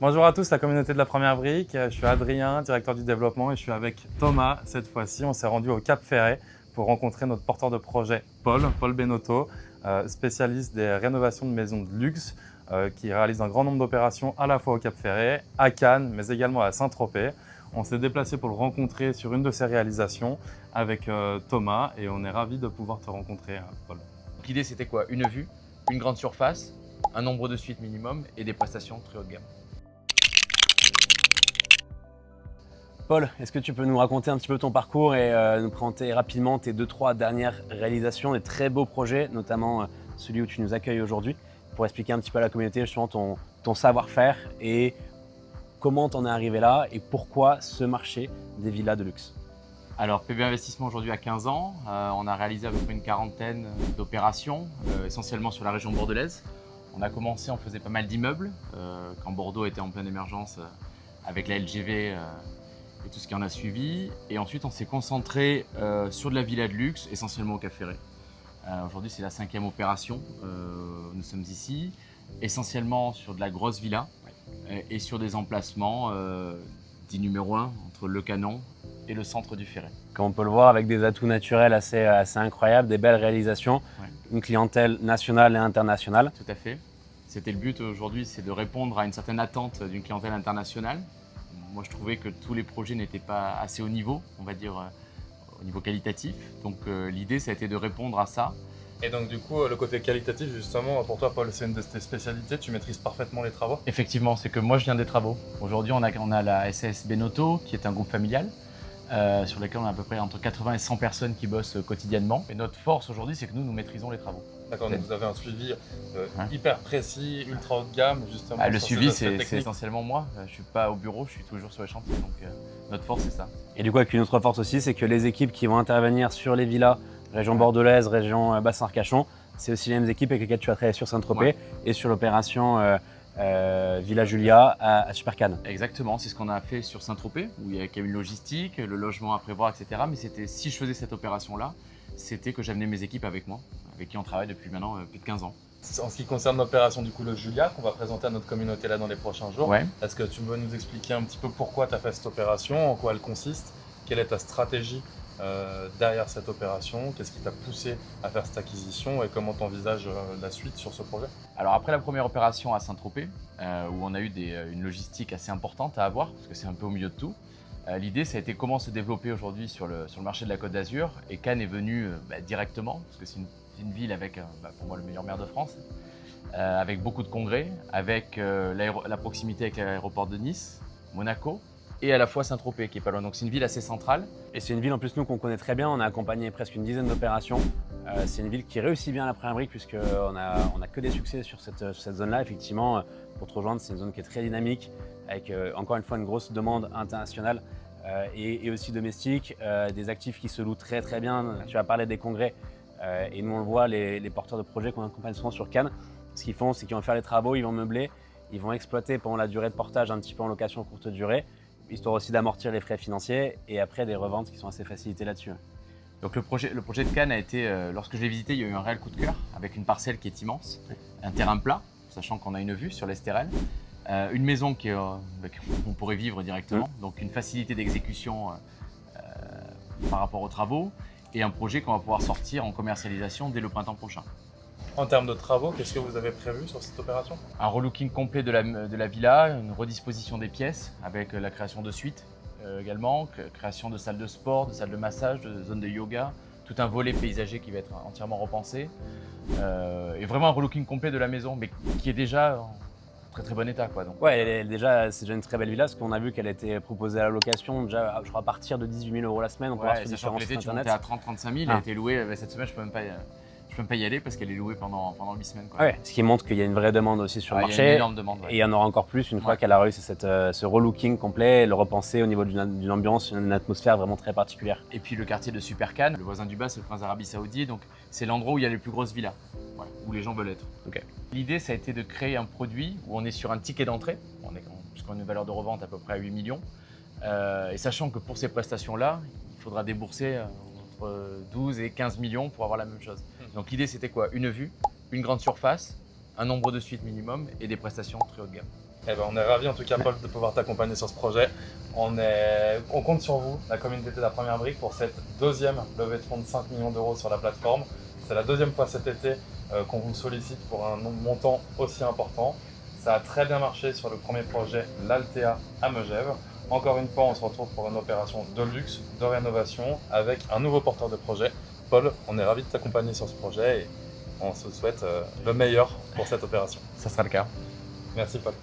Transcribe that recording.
Bonjour à tous, la communauté de la Première Brique. Je suis Adrien, directeur du développement et je suis avec Thomas cette fois-ci. On s'est rendu au Cap Ferret pour rencontrer notre porteur de projet Paul Benotto, spécialiste des rénovations de maisons de luxe qui réalise un grand nombre d'opérations à la fois au Cap Ferret, à Cannes, mais également à Saint-Tropez. On s'est déplacé pour le rencontrer sur une de ses réalisations avec Thomas et on est ravis de pouvoir te rencontrer, Paul. L'idée, c'était quoi? Une vue, une grande surface, un nombre de suites minimum et des prestations très haut de gamme. Paul, est-ce que tu peux nous raconter un petit peu ton parcours et nous présenter rapidement tes 2-3 dernières réalisations, des très beaux projets, notamment celui où tu nous accueilles aujourd'hui, pour expliquer un petit peu à la communauté justement ton savoir-faire et comment tu en es arrivé là et pourquoi ce marché des villas de luxe. Alors, PB Investissement aujourd'hui a 15 ans. On a réalisé à peu près une quarantaine d'opérations, essentiellement sur la région bordelaise. On a commencé, on faisait pas mal d'immeubles, quand Bordeaux était en pleine émergence avec la LGV et tout ce qui en a suivi. Et ensuite, on s'est concentré sur de la villa de luxe, essentiellement au Cap Ferret. Aujourd'hui, c'est la 5e opération. Nous sommes ici, essentiellement sur de la grosse villa et sur des emplacements dits numéro 1 entre le Canon et le centre du Ferret. Comme on peut le voir, avec des atouts naturels assez incroyables, des belles réalisations, une clientèle nationale et internationale. Tout à fait. C'était le but aujourd'hui, c'est de répondre à une certaine attente d'une clientèle internationale. Moi, je trouvais que tous les projets n'étaient pas assez haut niveau, on va dire au niveau qualitatif. Donc l'idée, ça a été de répondre à ça. Et donc du coup, le côté qualitatif, justement, pour toi, Paul, c'est une de tes spécialités, tu maîtrises parfaitement les travaux. Effectivement, c'est que moi, je viens des travaux. Aujourd'hui, on a la SAS Benotto, qui est un groupe familial, sur lequel on a à peu près entre 80 et 100 personnes qui bossent quotidiennement. Et notre force aujourd'hui, c'est que nous maîtrisons les travaux. D'accord, donc vous avez un suivi hyper précis, ultra haut de gamme, justement. Le suivi, c'est essentiellement moi. Je ne suis pas au bureau, je suis toujours sur les chantiers. Donc notre force, c'est ça. Et du coup, avec une autre force aussi, c'est que les équipes qui vont intervenir sur les villas, région bordelaise, région Bassin-Arcachon, c'est aussi les mêmes équipes avec lesquelles tu as travaillé sur Saint-Tropez et sur l'opération Villa Julia à Super Cannes. Exactement, c'est ce qu'on a fait sur Saint-Tropez, où il y a une logistique, le logement à prévoir, etc. Mais si je faisais cette opération-là, c'était que j'amenais mes équipes avec moi, avec qui on travaille depuis maintenant plus de 15 ans. En ce qui concerne l'opération du coup le Julia, qu'on va présenter à notre communauté là dans les prochains jours, est-ce que tu veux nous expliquer un petit peu pourquoi tu as fait cette opération, en quoi elle consiste, quelle est ta stratégie derrière cette opération, qu'est-ce qui t'a poussé à faire cette acquisition et comment tu envisages la suite sur ce projet? Alors après la première opération à Saint-Tropez, où on a eu une logistique assez importante à avoir, parce que c'est un peu au milieu de tout, l'idée ça a été comment se développer aujourd'hui sur le marché de la Côte d'Azur, et Cannes est venu directement, parce que c'est une ville avec pour moi le meilleur maire de France, avec beaucoup de congrès, avec la proximité avec l'aéroport de Nice, Monaco, et à la fois Saint-Tropez qui est pas loin. Donc c'est une ville assez centrale. Et c'est une ville en plus nous qu'on connaît très bien, on a accompagné presque une dizaine d'opérations. C'est une ville qui réussit bien la Première Brique puisqu'on a que des succès sur cette zone-là. Effectivement, pour te rejoindre, c'est une zone qui est très dynamique avec encore une fois une grosse demande internationale et aussi domestique, des actifs qui se louent très très bien. Tu as parlé des congrès et nous on le voit, les porteurs de projets qu'on accompagne souvent sur Cannes, ce qu'ils font c'est qu'ils vont faire les travaux, ils vont meubler, ils vont exploiter pendant la durée de portage un petit peu en location courte durée, histoire aussi d'amortir les frais financiers et après des reventes qui sont assez facilitées là-dessus. Donc le projet de Cannes a été, lorsque je l'ai visité, il y a eu un réel coup de cœur avec une parcelle qui est immense, un terrain plat, sachant qu'on a une vue sur l'Estérel, une maison qu'on pourrait vivre directement, donc une facilité d'exécution par rapport aux travaux et un projet qu'on va pouvoir sortir en commercialisation dès le printemps prochain. En termes de travaux, qu'est-ce que vous avez prévu sur cette opération? Un relooking complet de la villa, une redisposition des pièces avec la création de suites également, création de salles de sport, de salles de massage, de zones de yoga, tout un volet paysager qui va être entièrement repensé et vraiment un relooking complet de la maison, mais qui est déjà en très très bon état, quoi. Donc. Ouais, c'est déjà une très belle villa parce qu'on a vu qu'elle était proposée à la location déjà, je crois, à partir de 18 000 € la semaine. On peut voir sur sachant que l'été tu montais à 30-35 000, elle a été louée cette semaine, je peux même pas y aller parce qu'elle est louée pendant 8 semaines. Quoi. Ouais, ce qui montre qu'il y a une vraie demande aussi sur le marché. Il y a une énorme demande. Et il y en aura encore plus une fois qu'elle a réussi ce relooking complet, le repenser au niveau d'une ambiance, une atmosphère vraiment très particulière. Et puis le quartier de Super Cannes, le voisin du bas, c'est le prince d'Arabie Saoudite, donc c'est l'endroit où il y a les plus grosses villas, où les gens veulent être. L'idée, ça a été de créer un produit où on est sur un ticket d'entrée, puisqu'on a une valeur de revente à peu près à 8 millions, et sachant que pour ces prestations-là, il faudra débourser entre 12 et 15 millions pour avoir la même chose. Donc l'idée, c'était quoi? Une vue, une grande surface, un nombre de suites minimum et des prestations très haut de gamme. Eh ben, on est ravis en tout cas, Paul, de pouvoir t'accompagner sur ce projet. On compte sur vous, la communauté de la première brique, pour cette deuxième levée de fonds de 5 millions d'euros sur la plateforme. C'est la deuxième fois cet été qu'on vous sollicite pour un montant aussi important. Ça a très bien marché sur le premier projet, l'Altea à Megève. Encore une fois, on se retrouve pour une opération de luxe, de rénovation, avec un nouveau porteur de projet. Paul, on est ravis de t'accompagner sur ce projet et on se souhaite le meilleur pour cette opération. Ça sera le cas. Merci Paul.